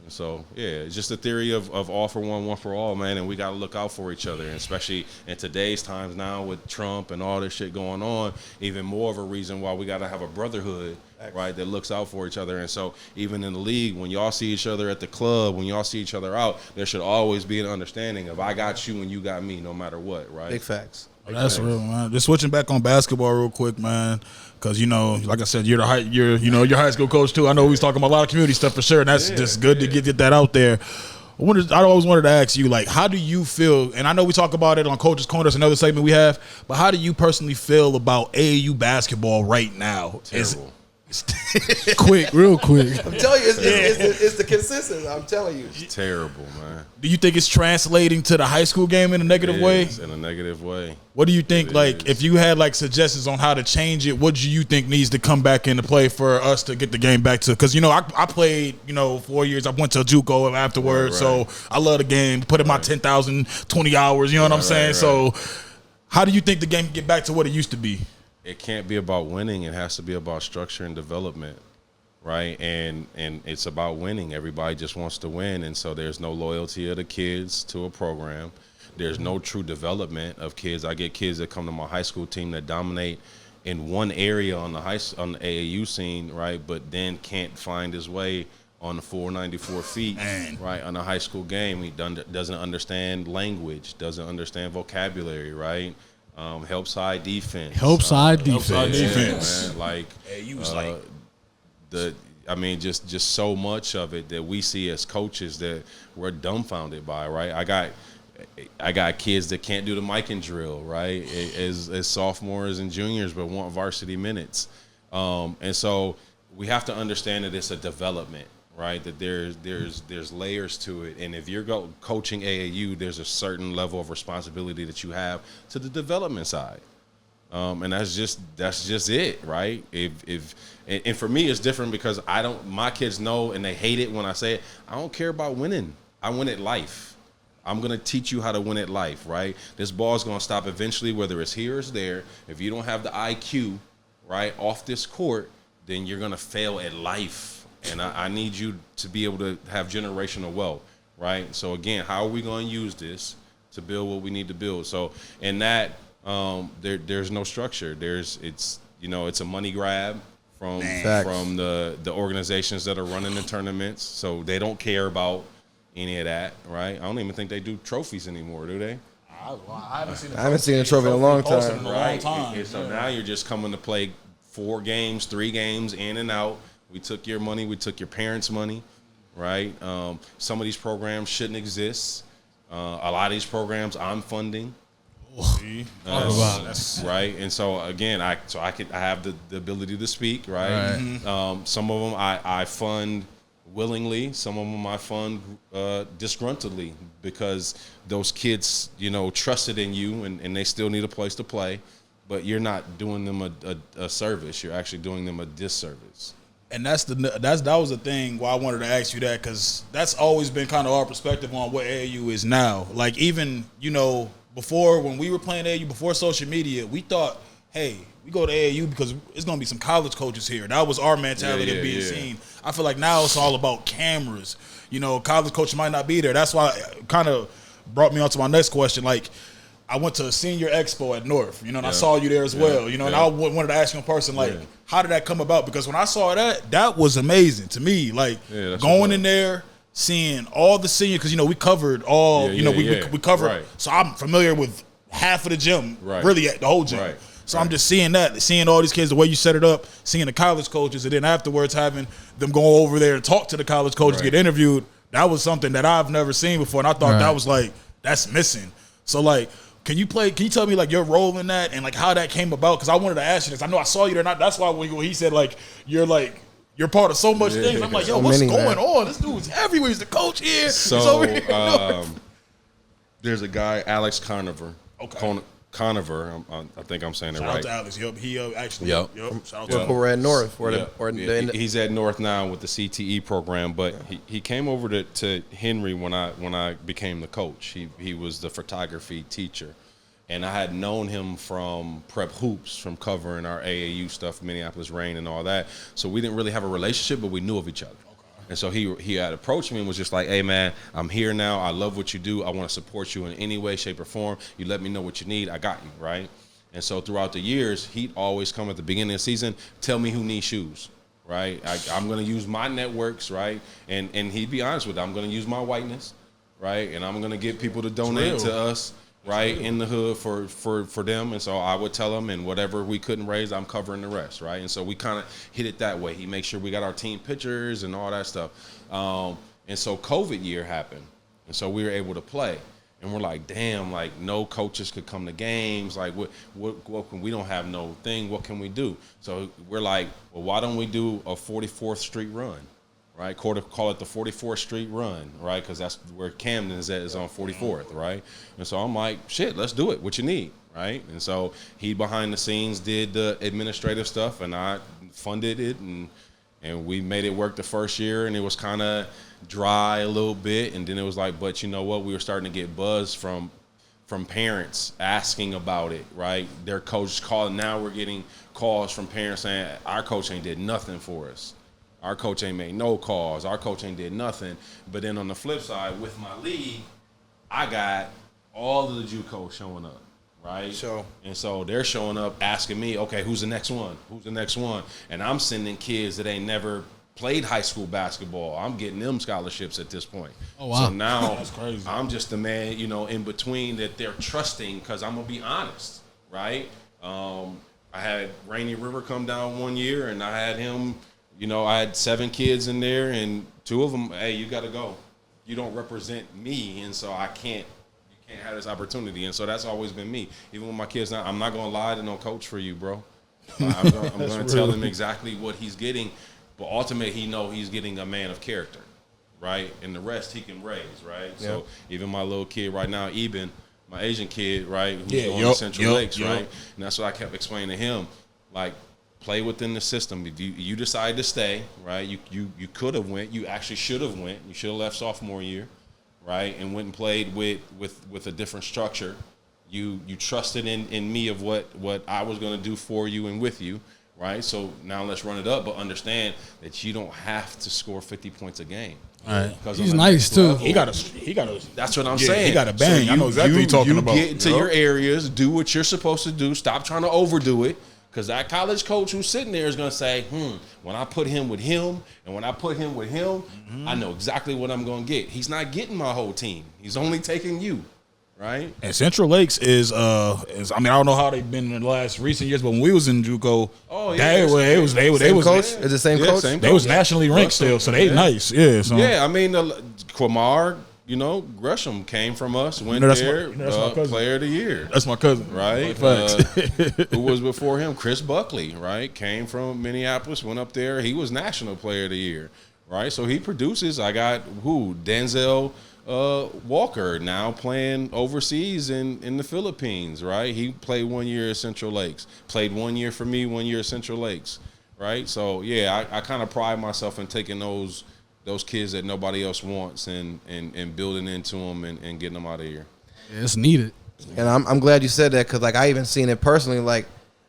so, yeah, it's just the theory of all for one for all, man, and we got to look out for each other, and especially in today's times now with Trump and all this shit going on, even more of a reason why we got to have a brotherhood, right, that looks out for each other. And so even in the league, when y'all see each other at the club, when y'all see each other out, there should always be an understanding of I got you and you got me no matter what, right? Big facts. That's real, man. Just switching back on basketball real quick, man, because, you know, like I said, you're your high school coach too. I know we was talking about a lot of community stuff for sure, and that's just good to get that out there. I always wanted to ask you, like, how do you feel, and I know we talk about it on Coach's Corner, it's another segment we have, but how do you personally feel about AAU basketball right now? Terrible. Real quick. I'm telling you, it's the consistency. I'm telling you. It's terrible, man. Do you think it's translating to the high school game in a negative way? In a negative way. What do you think, like, if you had, like, suggestions on how to change it, what do you think needs to come back into play for us to get the game back to? Because, you know, I played, 4 years. I went to JUCO afterwards, so I love the game. Put in my 10,000, 20 hours, you know what I'm saying? So how do you think the game can get back to what it used to be? It can't be about winning. It has to be about structure and development, right? And it's about winning. Everybody just wants to win, and so there's no loyalty of the kids to a program. There's no true development of kids. I get kids that come to my high school team that dominate in one area on the AAU scene, right? But then can't find his way on the 494 feet, right? On a high school game, he doesn't understand language, doesn't understand vocabulary, right? Help side defense. Help side defense. Man. Like, just so much of it that we see as coaches that we're dumbfounded by, right? I got kids that can't do the mic and drill, right? As sophomores and juniors, but want varsity minutes. And so we have to understand that it's a development, right? That there's layers to it, and if you're coaching AAU, there's a certain level of responsibility that you have to the development side, and that's just it, right? And for me, it's different because my kids know and they hate it when I say it. I don't care about winning. I win at life. I'm gonna teach you how to win at life, right? This ball is gonna stop eventually, whether it's here or it's there. If you don't have the IQ, right, off this court, then you're gonna fail at life. And I need you to be able to have generational wealth, right? So again, how are we going to use this to build what we need to build? So in that, there's no structure. It's a money grab from the organizations that are running the tournaments. So they don't care about any of that, right? I don't even think they do trophies anymore, do they? I haven't seen a trophy in a long time. Right. And so now you're just coming to play 4 games, 3 games, in and out. We took your money. We took your parents' money, right? Some of these programs shouldn't exist. A lot of these programs I'm funding. Right? And so, again, I have the ability to speak, right? Some of them I fund willingly. Some of them I fund disgruntledly because those kids, trusted in you and they still need a place to play. But you're not doing them a service. You're actually doing them a disservice. And that was the thing why I wanted to ask you that, because that's always been kind of our perspective on what AAU is now. Like, even, before, when we were playing AAU, before social media, we thought, hey, we go to AAU because it's going to be some college coaches here. That was our mentality of being seen. I feel like now it's all about cameras. College coaches might not be there. That's why it kind of brought me on to my next question. Like, I went to a senior expo at North, and I saw you there as well, and I wanted to ask you in person, like, how did that come about? Because when I saw that was amazing to me. Like, going in there, seeing all the seniors, because, we covered all, we covered. Right. So I'm familiar with half of the gym, really the whole gym. Right. So I'm just seeing all these kids, the way you set it up, seeing the college coaches, and then afterwards having them go over there and talk to the college coaches, get interviewed. That was something that I've never seen before, and I thought that was like, that's missing. So like, can you tell me like your role in that and like how that came about? Because I wanted to ask you this. I know I saw you there. That's why when he said like you're part of so much things. I'm like, yo, what's going on? This dude's everywhere. He's the coach here. So he's over here. there's a guy, Alex Conover. Okay. Conover, I think I'm saying it right. Shout out to Alex. Yep, he actually. Yep. Shout out to him. We're at North. He's at North now with the CTE program, but he came over to Henry when I became the coach. He was the photography teacher, and I had known him from Prep Hoops, from covering our AAU stuff, Minneapolis Reign and all that. So we didn't really have a relationship, but we knew of each other. And so he had approached me and was just like, hey, man, I'm here now. I love what you do. I want to support you in any way, shape, or form. You let me know what you need. I got you, right? And so throughout the years, he'd always come at the beginning of the season, tell me who needs shoes, right? I'm going to use my networks, right? And he'd be honest with it. I'm going to use my whiteness, right? And I'm going to get people to donate to us, right, in the hood for them. And so I would tell them, and whatever we couldn't raise, I'm covering the rest, right? And so we kind of hit it that way. He makes sure we got our team pictures and all that stuff. And so COVID year happened, and so we were able to play. And we're like, damn, like no coaches could come to games. Like what can we don't have no thing. What can we do? So we're like, well, why don't we do a 44th Street run? Right, call it the 44th Street run, right? Because that's where Camden is at, is on 44th, right? And so I'm like, shit, let's do it. What you need, right? And so he behind the scenes did the administrative stuff, and I funded it, and we made it work the first year, and it was kind of dry a little bit, and then it was like, but you know what? We were starting to get buzz from parents asking about it, right? Their coach calling. Now we're getting calls from parents saying our coach ain't did nothing for us. Our coach ain't made no calls. Our coach ain't did nothing. But then on the flip side, with my league, I got all of the JUCOs showing up, right? And so they're showing up asking me, okay, who's the next one? Who's the next one? And I'm sending kids that ain't never played high school basketball. I'm getting them scholarships at this point. Oh, wow. So now That's crazy. I'm just the man, in between that they're trusting, because I'm going to be honest, right? I had Rainy River come down one year, and I had him – I had 7 kids in there, and 2 of them, hey, you got to go. You don't represent me, and so you can't have this opportunity. And so that's always been me. Even with my kids now, I'm not going to lie to no coach for you, bro. I'm going to tell him exactly what he's getting. But ultimately, he know he's getting a man of character, right? And the rest he can raise, right? Yep. So even my little kid right now, Eben, my Asian kid, right, who's going to Central Lakes, right? And that's what I kept explaining to him, like, play within the system. If you decide to stay, right? You could have went. You actually should have went. You should have left sophomore year, right? And went and played with a different structure. You trusted in me of what I was going to do for you and with you, right? So now let's run it up, but understand that you don't have to score 50 points a game. All right. He's nice too. He got a. That's what I'm saying. He got a bang. I know exactly what you're talking about. Get into your areas, do what you're supposed to do. Stop trying to overdo it. Because that college coach who's sitting there is going to say, when I put him with him and when I put him with him, I know exactly what I'm going to get. He's not getting my whole team. He's only taking you, right? And Central Lakes is I don't know how they've been in the last recent years, but when we was in JUCO, they was coach. Is the same coach? They was nationally ranked still, so they nice. Yeah. So. Yeah, I mean, Quamar, Gresham came from us, went there, player of the year. That's my cousin. Right? Who was before him? Chris Buckley, right? Came from Minneapolis, went up there. He was national player of the year, right? So he produces. I got Denzel Walker, now playing overseas in the Philippines, right? He played 1 year at Central Lakes, played 1 year for me, 1 year at Central Lakes, right? So, yeah, I kind of pride myself in taking those kids that nobody else wants and building into them and getting them out of here. Yeah, it's needed. And I'm glad you said that, because like I even seen it personally. Like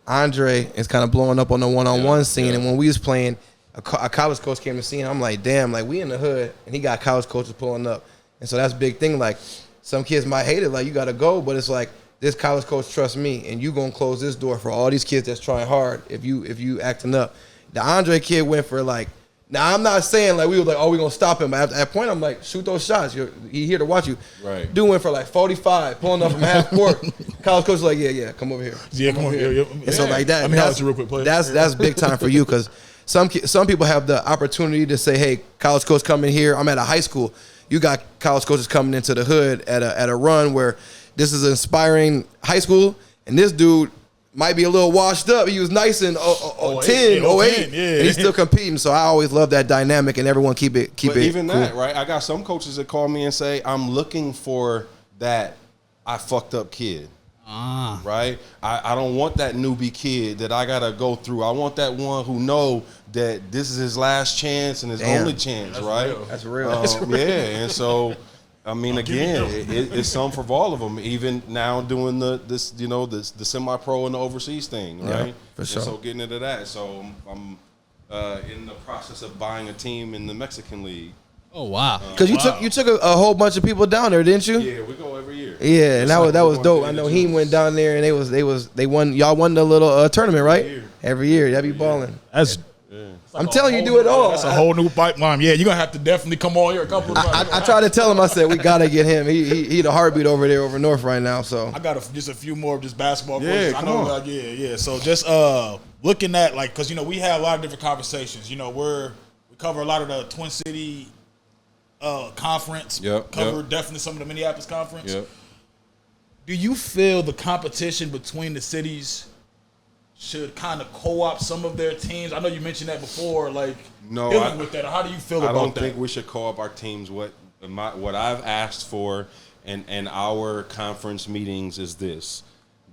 Andre is kind of blowing up on the one-on-one scene, and when we was playing, a college coach came to see him. I'm like, damn, like we in the hood, and he got college coaches pulling up, and so that's a big thing. Like some kids might hate it, like you got to go, but it's like this college coach trusts me, and you gonna close this door for all these kids that's trying hard if you acting up. The Andre kid went for like Now, I'm not saying like we were like, oh, we're going to stop him. But at that point, I'm like, shoot those shots. He's here to watch you. Right. Dude went for like 45, pulling up from half court. College coach was like, yeah, come over here. Yeah, come on here. And so like that, Let me holler at you real quick, player. that's big time for you because some people have the opportunity to say, hey, college coach coming here. I'm at a high school. You got college coaches coming into the hood at a run where this is inspiring high school, and this dude might be a little washed up. He was nice in 10, 08, and he's still competing. So I always love that dynamic, and everyone keep it even cool. that, right? I got some coaches that call me and say, I'm looking for that I fucked up kid. Right? I don't want that newbie kid that I got to go through. I want that one who know that this is his last chance and his only chance, right? Real. That's real. Yeah, and so I mean, again, it's something for all of them. Even now doing the semi-pro and the overseas thing, right? Yeah, for sure. And so getting into that. So I'm in the process of buying a team in the Mexican League. Oh wow! Because you took a whole bunch of people down there, didn't you? Yeah, we go every year. Yeah, and that was dope. I know he went down there and they won. Y'all won the little tournament, right? Every year, y'all be balling. That's. I'm telling you, do it all. That's a whole new pipeline. Yeah, you're gonna have to definitely come on here a couple of times. I tried to tell him. I said we gotta get him. He the heartbeat over there over north right now. So I got just a few more of just basketball questions. I know, yeah. So just looking at like, because we had a lot of different conversations. We cover a lot of the Twin City conference. Cover definitely some of the Minneapolis conference. Yep. Do you feel the competition between the cities should kind of co-opt some of their teams? I know you mentioned that before, like dealing with that. How do you feel about that? I don't think we should co-op our teams. What I've asked for in our conference meetings is this,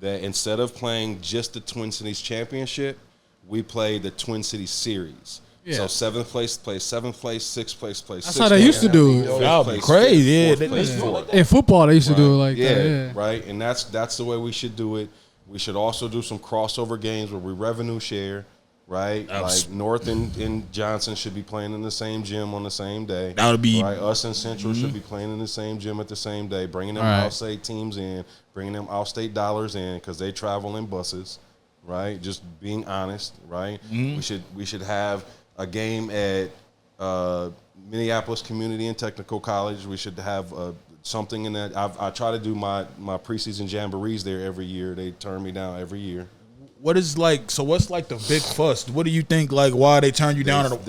that instead of playing just the Twin Cities Championship, we play the Twin Cities Series. Yeah. So 7th place plays 7th place, 6th place plays 6th place. That's how they used to do it. That would be crazy. In football, they used to do it like that. Yeah, right. And that's the way we should do it. We should also do some crossover games where we revenue share, right? Like North and Johnson should be playing in the same gym on the same day. That would be right. Us and Central should be playing in the same gym at the same day. Bringing them out-state teams in, bringing them out-state dollars in because they travel in buses, right? Just being honest, right? Mm-hmm. We should have a game at Minneapolis Community and Technical College. We should have something in that. I try to do my preseason jamborees there every year. They turn me down every year. What's like the big fuss? What do you think, like, why they turn you down? And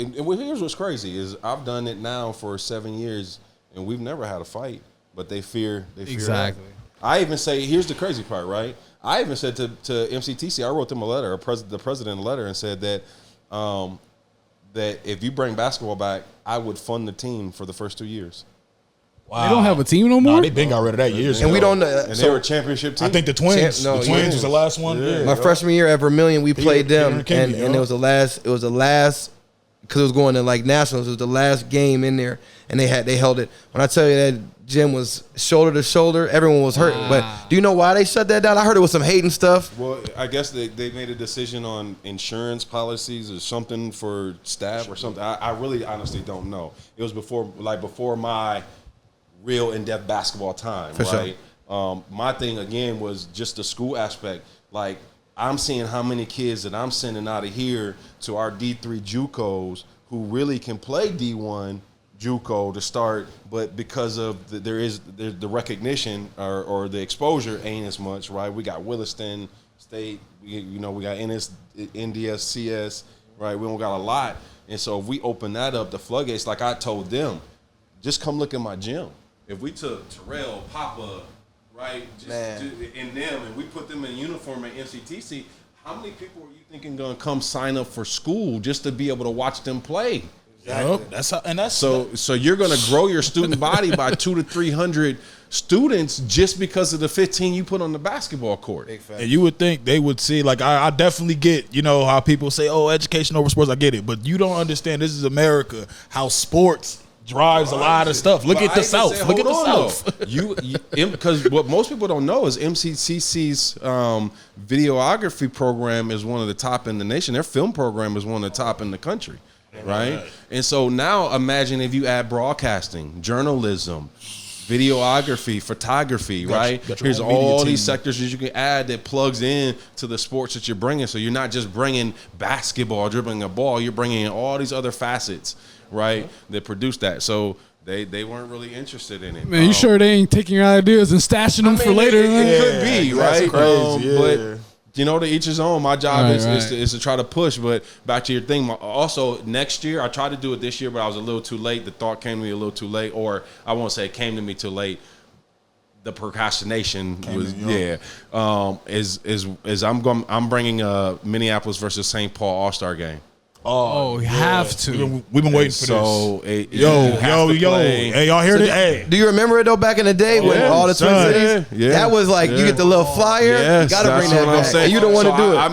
here's what's crazy is I've done it now for 7 years and we've never had a fight, but they fear exactly. That. I even say, here's the crazy part, right? I even said to MTCC, I wrote them a letter, the president a letter, and said that that if you bring basketball back, I would fund the team for the first 2 years. Wow. They don't have a team no more? Nah, they been got rid of that years ago. And we don't know. And they were a championship team. I think the Twins. The Twins was the last one. Yeah. My freshman year at Vermillion, we played them, and it was the last. It was the last because it was going to like nationals. It was the last game in there, and they held it. When I tell you that gym was shoulder to shoulder, everyone was hurt. But do you know why they shut that down? I heard it was some hating stuff. Well, I guess they made a decision on insurance policies or something for staff or something. I really honestly don't know. It was before my real in-depth basketball time, for right? Sure. My thing again was just the school aspect. Like I'm seeing how many kids that I'm sending out of here to our D3 JUCOs who really can play D1 JUCO to start, but because of the recognition or the exposure ain't as much, right? We got Williston State, we got NDSCS, right? We don't got a lot, and so if we open that up, the floodgates, like I told them, just come look at my gym. If we took Terrell, Papa, right, in them, and we put them in uniform at MCTC, how many people are you thinking gonna come sign up for school just to be able to watch them play? Exactly. Yep. So you're gonna grow your student body by 200 to 300 students just because of the 15 you put on the basketball court. And you would think they would see, like, I definitely get, how people say, oh, education over sports. I get it, but you don't understand. This is America. How sports drives a lot of stuff. Look at the South. Look at the South. Because what most people don't know is MTCC's videography program is one of the top in the nation. Their film program is one of the top in the country, right? And so now imagine if you add broadcasting, journalism, videography, photography, right? Here's all these sectors that you can add that plugs in to the sports that you're bringing. So you're not just bringing basketball, dribbling a ball. You're bringing in all these other facets, right, that produce that. So they weren't really interested in it. Man, you sure they ain't taking your ideas and stashing them for later? It could be, right? Crazy, But to each his own. My job is to try to push. But back to your thing. Also, next year, I tried to do it this year, but I was a little too late. The thought came to me a little too late, or I won't say it came to me too late. The procrastination was I'm bringing a Minneapolis versus St. Paul All-Star game. Oh, you have to. We've been waiting for this. Yo. Hey, y'all hear this? Hey. Do you remember it though? Back in the day when all the Twin Cities, that was like you get the little flyer. You gotta bring that back. And you don't want to do it. I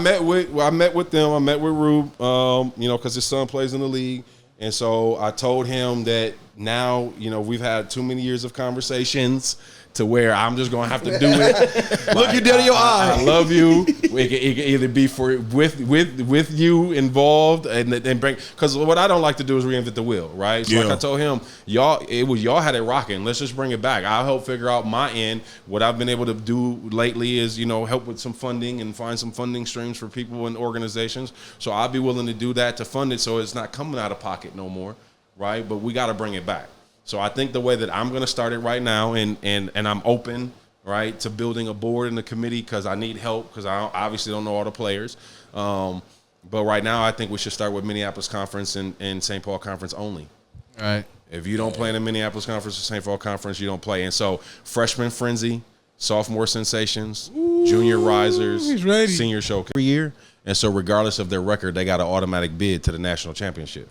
met with them. I met with Rube. Because his son plays in the league, and so I told him that now we've had too many years of conversations to where I'm just gonna have to do it. Look you dead in your eye. I love you. It can either be with you involved and bring, because what I don't like to do is reinvent the wheel, right? So like I told him, y'all had it rocking. Let's just bring it back. I'll help figure out my end. What I've been able to do lately is help with some funding and find some funding streams for people and organizations. So I'll be willing to do that to fund it, so it's not coming out of pocket no more, right? But we got to bring it back. So I think the way that I'm going to start it right now, and I'm open, right, to building a board and a committee because I need help because I obviously don't know all the players. But right now I think we should start with Minneapolis Conference and St. Paul Conference only. All right. If you don't play in the Minneapolis Conference or St. Paul Conference, you don't play. And so freshman frenzy, sophomore sensations, junior risers, senior show every year. And so regardless of their record, they got an automatic bid to the national championship.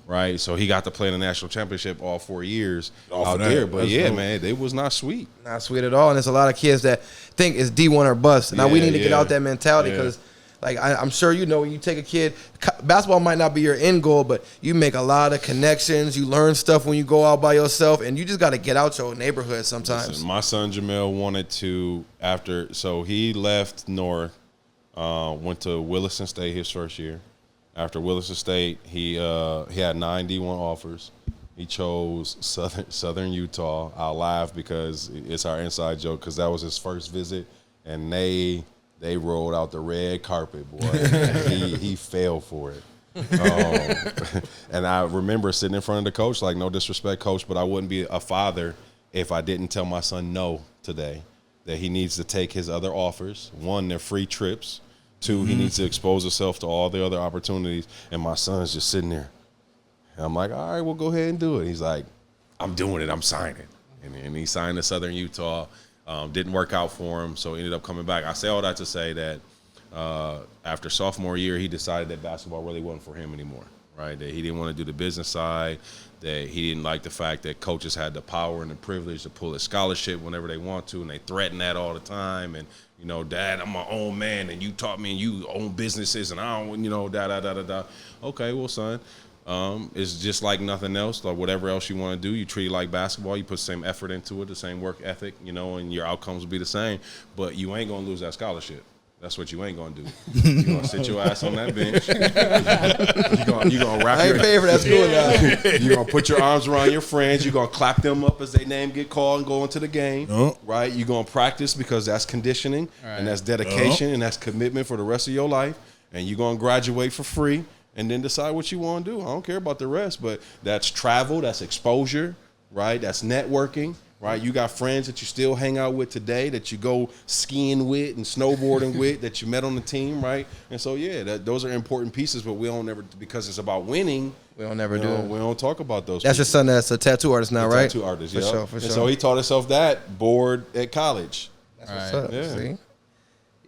Right. So he got to play in the national championship all 4 years out there. But man, it was not sweet. Not sweet at all. And there's a lot of kids that think it's D1 or bust. Now we need to get out that mentality because I'm sure when you take a kid, basketball might not be your end goal, but you make a lot of connections. You learn stuff when you go out by yourself, and you just got to get out your neighborhood sometimes. Listen, my son JAMIL wanted to, so he left North. Went to Williston State his first year. After Williston State, he had 9 D1 offers. He chose Southern Utah. I'll laugh because it's our inside joke because that was his first visit, and they rolled out the red carpet, boy. he fell for it. And I remember sitting in front of the coach, like, no disrespect, coach, but I wouldn't be a father if I didn't tell my son no today, that he needs to take his other offers. 1, they're free trips. 2, he needs to expose himself to all the other opportunities. And my son's just sitting there. And I'm like, all right, well, go ahead and do it. He's like, I'm doing it. I'm signing. And he signed to Southern Utah. Didn't work out for him, so he ended up coming back. I say all that to say that after sophomore year, he decided that basketball really wasn't for him anymore, right? That he didn't want to do the business side, that he didn't like the fact that coaches had the power and the privilege to pull a scholarship whenever they want to, and they threaten that all the time. And Dad, I'm my own man, and you taught me, and you own businesses, and I don't, da. Okay, well, son, it's just like nothing else. Like whatever else you want to do, you treat it like basketball. You put the same effort into it, the same work ethic, and your outcomes will be the same. But you ain't gonna lose that scholarship. That's what you ain't gonna do. You're gonna sit your ass on that bench. You're gonna wrap I ain't paying for that school now. You're gonna put your arms around your friends. You're gonna clap them up as their name get called and go into the game. Right? You're gonna practice because that's conditioning and that's dedication and that's commitment for the rest of your life. And you're gonna graduate for free and then decide what you want to do. I don't care about the rest, but that's travel, that's exposure, right? That's networking. Right, you got friends that you still hang out with today, that you go skiing with and snowboarding with, that you met on the team, right? And so, those are important pieces, but we don't ever, because it's about winning. We don't ever do it. We don't talk about those. That's your son that's a tattoo artist now, right? Tattoo artist, for sure. And so he taught himself that board at college. That's what's up. Yeah. See,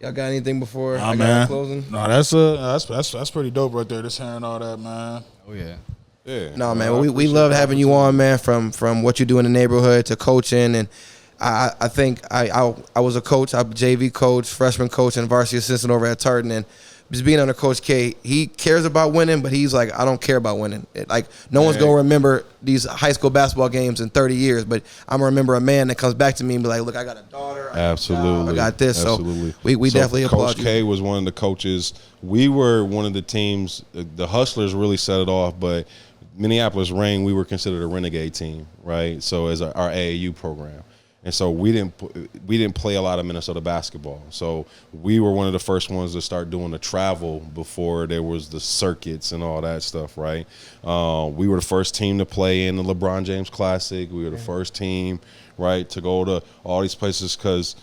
y'all got anything before I got closing? No, that's pretty dope right there. Just hearing all that, man. Oh yeah. Yeah. No, man, we love having you on, man, from what you do in the neighborhood to coaching. And I think I was a coach, I'm a JV coach, freshman coach, and varsity assistant over at Tartan. And just being under Coach K, he cares about winning, but he's like, I don't care about winning. No one's going to remember these high school basketball games in 30 years, but I'm going to remember a man that comes back to me and be like, look, I got a daughter. I got this. Absolutely. So we definitely applaud you. Coach K was one of the coaches. We were one of the teams, the Hustlers really set it off, but Minneapolis Reign, we were considered a renegade team, right? So as our AAU program. And so we didn't play a lot of Minnesota basketball. So we were one of the first ones to start doing the travel before there was the circuits and all that stuff, right? We were the first team to play in the LeBron James Classic. We were the first team, right, to go to all these places because,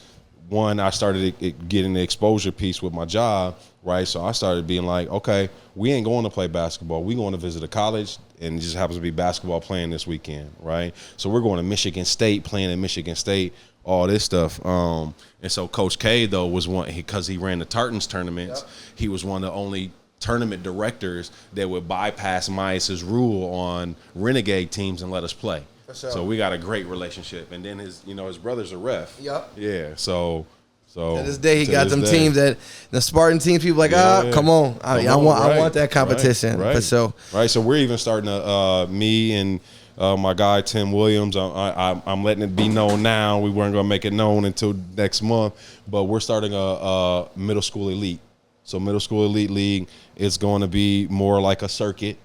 one, I started getting the exposure piece with my job, right? So I started being like, okay, we ain't going to play basketball. We going to visit a college, and it just happens to be basketball playing this weekend, right? So we're going to Michigan State, playing in Michigan State, all this stuff. And so Coach K, though, was one, because he ran the Tartans tournaments, he was one of the only tournament directors that would bypass Myers' rule on renegade teams and let us play. Sure. So we got a great relationship. And then his brother's a ref. Yep. Yeah, so to this day, he got them teams that the Spartan teams. People like, come on, I want that competition for sure. Right. So we're even starting to me and my guy Tim Williams. I'm letting it be known now. We weren't gonna make it known until next month, but we're starting a middle school elite. So middle school elite league is going to be more like a circuit.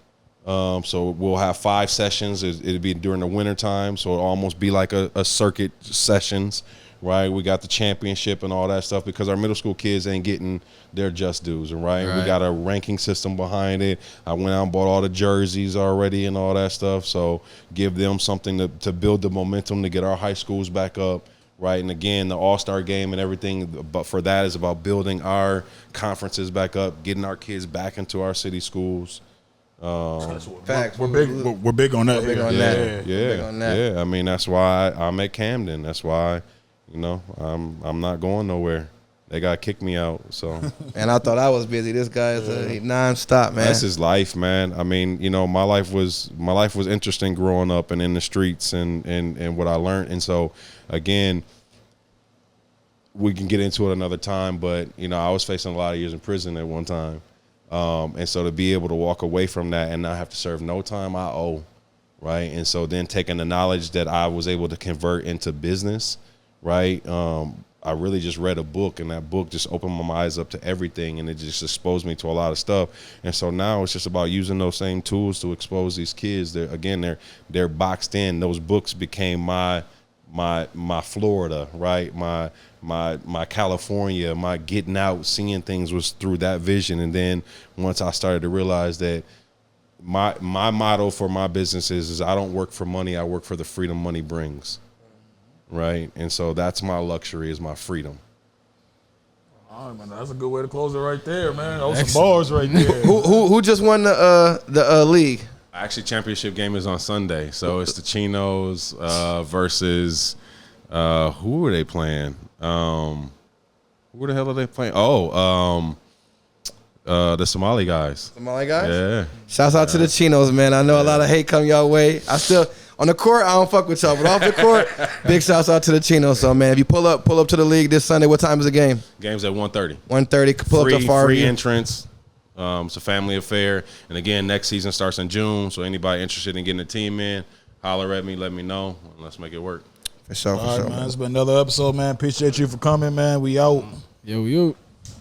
So we'll have 5 sessions. It'll be during the winter time, so it'll almost be like a circuit sessions. Right, we got the championship and all that stuff because our middle school kids ain't getting their just dues, right? We got a ranking system behind it. I went out and bought all the jerseys already and all that stuff, so give them something to build the momentum to get our high schools back up, right? And again, the All-Star game and everything, but for that is about building our conferences back up, getting our kids back into our city schools. Facts. We're big on that. We're big on that. Yeah. I mean, that's why I'm at Camden. That's why. I'm not going nowhere. They got to kick me out. So, and I thought I was busy. This guy is nonstop, man. That's his life, man. I mean, my life was interesting growing up and in the streets and what I learned. And so, again, we can get into it another time. But I was facing a lot of years in prison at one time, and so to be able to walk away from that and not have to serve no time I owe, right? And so then taking the knowledge that I was able to convert into business. Right. I really just read a book, and that book just opened my eyes up to everything, and it just exposed me to a lot of stuff. And so now it's just about using those same tools to expose these kids. They're boxed in. Those books became my Florida, right? My California, my getting out, seeing things was through that vision. And then once I started to realize that my motto for my business is I don't work for money, I work for the freedom money brings. Right, and so that's my luxury, is my freedom. All right, man, that's a good way to close it right there, man. Those some bars right there. Who just won the league? Actually, championship game is on Sunday, so it's the Chinos versus who are they playing? Who the hell are they playing? The Somali guys. Somali guys? Yeah. Shouts out to the Chinos, man. I know a lot of hate come your way. On the court, I don't fuck with y'all, but off the court, big shouts out to the Chinos. So, man, if you pull up to the league this Sunday, what time is the game? Game's at 1:30. 1:30. Pull up to Far Free View. entrance. It's a family affair. And again, next season starts in June. So anybody interested in getting a team in, holler at me, let me know, and let's make it work. For sure, All right, man. It's been another episode, man. Appreciate you for coming, man. We out. Yo.